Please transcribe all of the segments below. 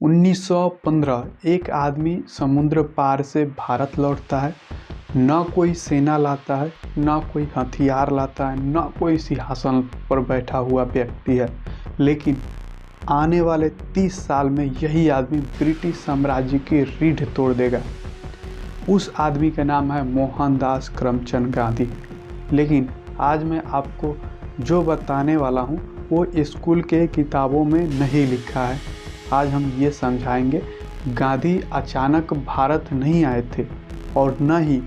1915 एक आदमी समुद्र पार से भारत लौटता है। न कोई सेना लाता है, न कोई हथियार लाता है, न कोई सिंहासन पर बैठा हुआ व्यक्ति है, लेकिन आने वाले 30 साल में यही आदमी ब्रिटिश साम्राज्य की रीढ़ तोड़ देगा। उस आदमी का नाम है मोहनदास करमचंद गांधी। लेकिन आज मैं आपको जो बताने वाला हूँ वो स्कूल के किताबों में नहीं लिखा है। आज हम ये समझाएंगे गांधी अचानक भारत नहीं आए थे और न ही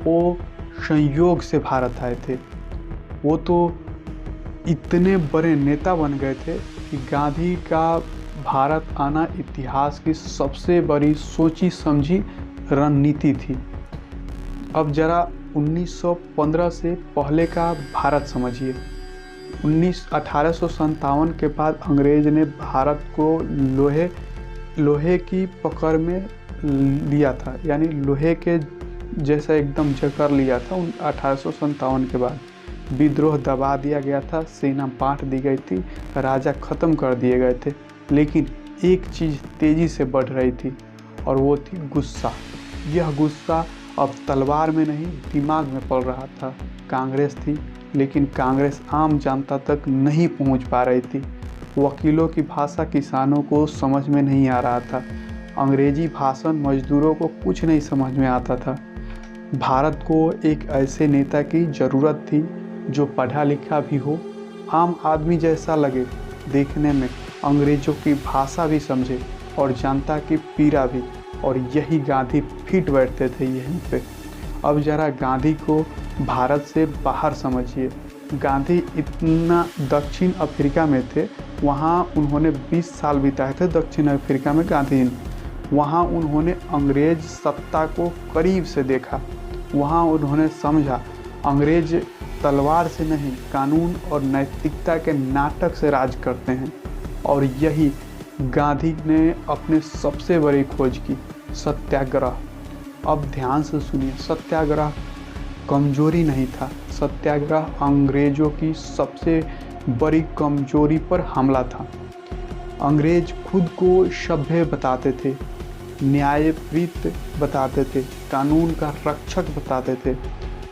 वो संयोग से भारत आए थे। वो तो इतने बड़े नेता बन गए थे कि गांधी का भारत आना इतिहास की सबसे बड़ी सोची समझी रणनीति थी। अब जरा 1915 से पहले का भारत समझिए। 1857 के बाद अंग्रेज ने भारत को लोहे की पकड़ में लिया था, यानी लोहे के जैसा एकदम जकड़ लिया था। 1857 के बाद विद्रोह दबा दिया गया था, सेना बांट दी गई थी, राजा ख़त्म कर दिए गए थे। लेकिन एक चीज़ तेज़ी से बढ़ रही थी और वो थी गुस्सा। यह गुस्सा अब तलवार में नहीं दिमाग में पड़ रहा था। कांग्रेस थी, लेकिन कांग्रेस आम जनता तक नहीं पहुंच पा रही थी। वकीलों की भाषा किसानों को समझ में नहीं आ रहा था। अंग्रेजी भाषण मजदूरों को कुछ नहीं समझ में आता था। भारत को एक ऐसे नेता की ज़रूरत थी जो पढ़ा लिखा भी हो, आम आदमी जैसा लगे देखने में, अंग्रेज़ों की भाषा भी समझे और जनता की पीड़ा भी। और यही गांधी फिट बैठते थे यहीं पे। अब जरा गांधी को भारत से बाहर समझिए। गांधी इतना दक्षिण अफ्रीका में थे, वहाँ उन्होंने 20 साल बिताए थे दक्षिण अफ्रीका में गांधी ने। वहाँ उन्होंने अंग्रेज सत्ता को करीब से देखा। वहाँ उन्होंने समझा अंग्रेज तलवार से नहीं, कानून और नैतिकता के नाटक से राज करते हैं। और यही गांधी ने अपने सबसे बड़ी खोज की, सत्याग्रह। अब ध्यान से सुनिए, सत्याग्रह कमजोरी नहीं था। सत्याग्रह अंग्रेजों की सबसे बड़ी कमजोरी पर हमला था। अंग्रेज खुद को सभ्य बताते थे, न्यायप्रीत बताते थे, कानून का रक्षक बताते थे।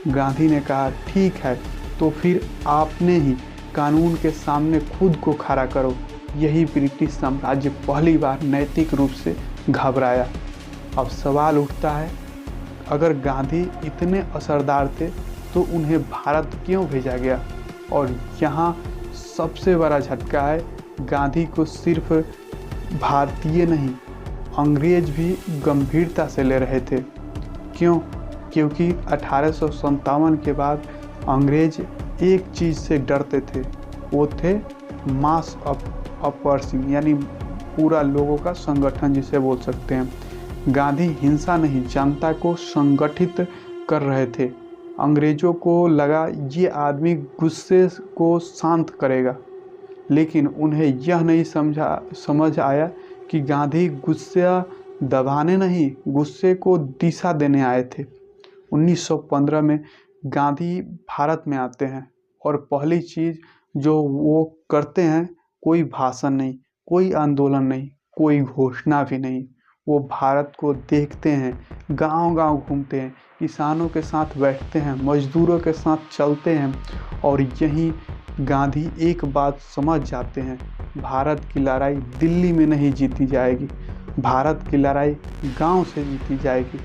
गांधी ने कहा ठीक है, तो फिर आपने ही कानून के सामने खुद को खड़ा करो। यही ब्रिटिश साम्राज्य पहली बार नैतिक रूप से घबराया। अब सवाल उठता है, अगर गांधी इतने असरदार थे तो उन्हें भारत क्यों भेजा गया? और यहाँ सबसे बड़ा झटका है, गांधी को सिर्फ भारतीय नहीं, अंग्रेज भी गंभीरता से ले रहे थे। क्यों? क्योंकि 1857 के बाद अंग्रेज एक चीज़ से डरते थे, वो थे मास अपवर्सिंग, यानी पूरा लोगों का संगठन जिसे बोल सकते हैं। गांधी हिंसा नहीं, जनता को संगठित कर रहे थे। अंग्रेजों को लगा ये आदमी गुस्से को शांत करेगा, लेकिन उन्हें यह नहीं समझ आया कि गांधी गुस्सा दबाने नहीं, गुस्से को दिशा देने आए थे। 1915 में गांधी भारत में आते हैं और पहली चीज़ जो वो करते हैं, कोई भाषण नहीं, कोई आंदोलन नहीं, कोई घोषणा भी नहीं। वो भारत को देखते हैं, गांव-गांव घूमते हैं, किसानों के साथ बैठते हैं, मजदूरों के साथ चलते हैं। और यहीं गांधी एक बात समझ जाते हैं, भारत की लड़ाई दिल्ली में नहीं जीती जाएगी, भारत की लड़ाई गांव से जीती जाएगी।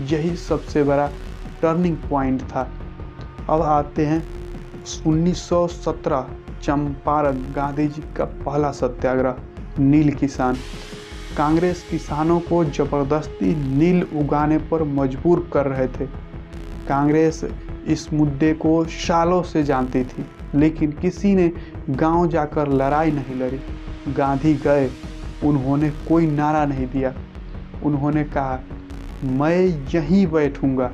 यही सबसे बड़ा टर्निंग पॉइंट था। अब आते हैं 1917, चंपारण, गांधी जी का पहला सत्याग्रह, नील किसान। कांग्रेस किसानों को जबरदस्ती नील उगाने पर मजबूर कर रहे थे। कांग्रेस इस मुद्दे को सालों से जानती थी, लेकिन किसी ने गांव जाकर लड़ाई नहीं लड़ी। गांधी गए, उन्होंने कोई नारा नहीं दिया। उन्होंने कहा मैं यहीं बैठूंगा।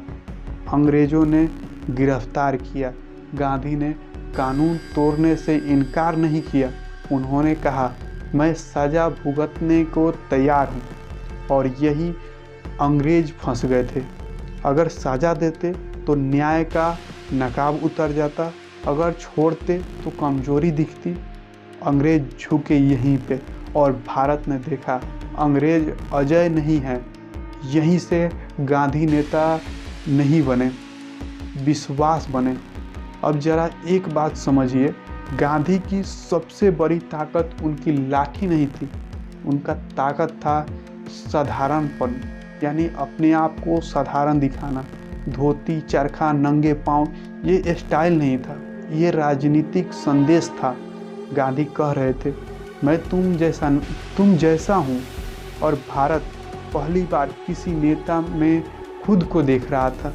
अंग्रेजों ने गिरफ्तार किया। गांधी ने कानून तोड़ने से इनकार नहीं किया। उन्होंने कहा मैं सज़ा भुगतने को तैयार हूँ। और यही अंग्रेज फंस गए थे। अगर सज़ा देते तो न्याय का नकाब उतर जाता, अगर छोड़ते तो कमजोरी दिखती। अंग्रेज झुके यहीं पे और भारत ने देखा अंग्रेज अजय नहीं हैं, यहीं से गांधी नेता नहीं बने, विश्वास बने। अब जरा एक बात समझिए, गांधी की सबसे बड़ी ताकत उनकी लाठी नहीं थी, उनका ताकत था साधारणपन, यानी अपने आप को साधारण दिखाना। धोती, चरखा, नंगे पांव ये स्टाइल नहीं था, ये राजनीतिक संदेश था। गांधी कह रहे थे, मैं तुम जैसा हूँ। और भारत पहली बार किसी नेता में खुद को देख रहा था।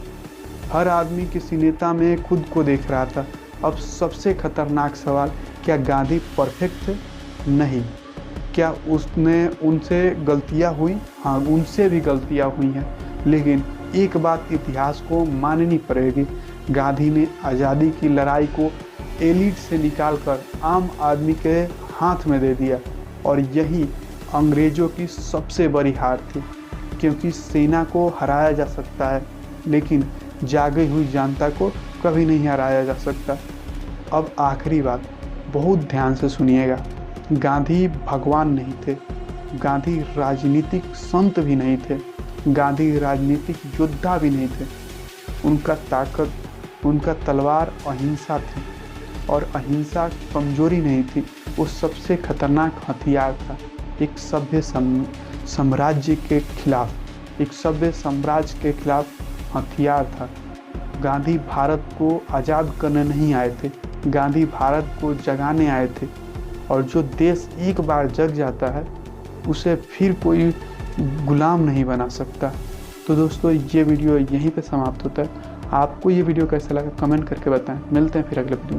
हर आदमी किसी नेता में खुद को देख रहा था। अब सबसे खतरनाक सवाल, क्या गांधी परफेक्ट थे? नहीं। क्या उनसे गलतियां हुई? हाँ, उनसे भी गलतियां हुई हैं, लेकिन एक बात इतिहास को माननी पड़ेगी, गांधी ने आज़ादी की लड़ाई को एलिट से निकालकर आम आदमी के हाथ में दे दिया। और यही अंग्रेज़ों की सबसे बड़ी हार थी, क्योंकि सेना को हराया जा सकता है, लेकिन जागी हुई जनता को कभी नहीं हराया जा सकता। अब आखिरी बात, बहुत ध्यान से सुनिएगा, गांधी भगवान नहीं थे, गांधी राजनीतिक संत भी नहीं थे, गांधी राजनीतिक योद्धा भी नहीं थे। उनका तलवार अहिंसा थी, और अहिंसा कमजोरी नहीं थी, वो सबसे खतरनाक हथियार था। एक सभ्य साम्राज्य के खिलाफ हथियार था। गांधी भारत को आज़ाद करने नहीं आए थे, गांधी भारत को जगाने आए थे। और जो देश एक बार जग जाता है, उसे फिर कोई गुलाम नहीं बना सकता। तो दोस्तों, ये वीडियो यहीं पे समाप्त होता है। आपको ये वीडियो कैसा लगा कमेंट करके बताएं। मिलते हैं फिर अगले वीडियो में।